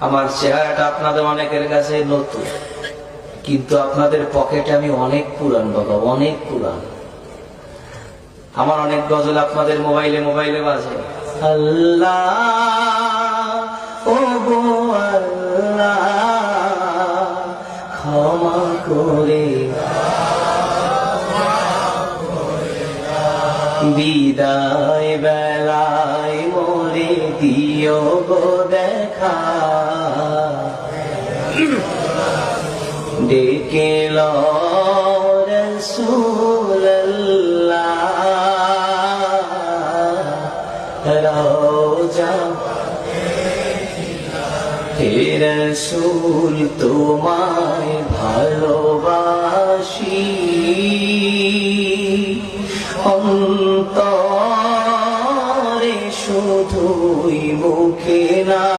আমার চেহারাটা আপনাদের অনেকের কাছে নতুন, কিন্তু আপনাদের পকেটে আমি অনেক পুরান বাবা, অনেক পুরান। আমার অনেক গজল আপনাদের মোবাইলে মোবাইলে বাজে। আল্লাহ ও গো আল্লাহ ক্ষমা করে বিদায় বেলায় মোরে দিও গো দেখা, ডেকে লো রাসূলুল্লাহ রওজা হে রাসূল তোমায় ভালোবাসি অন্তরে শুধুই মুখে না।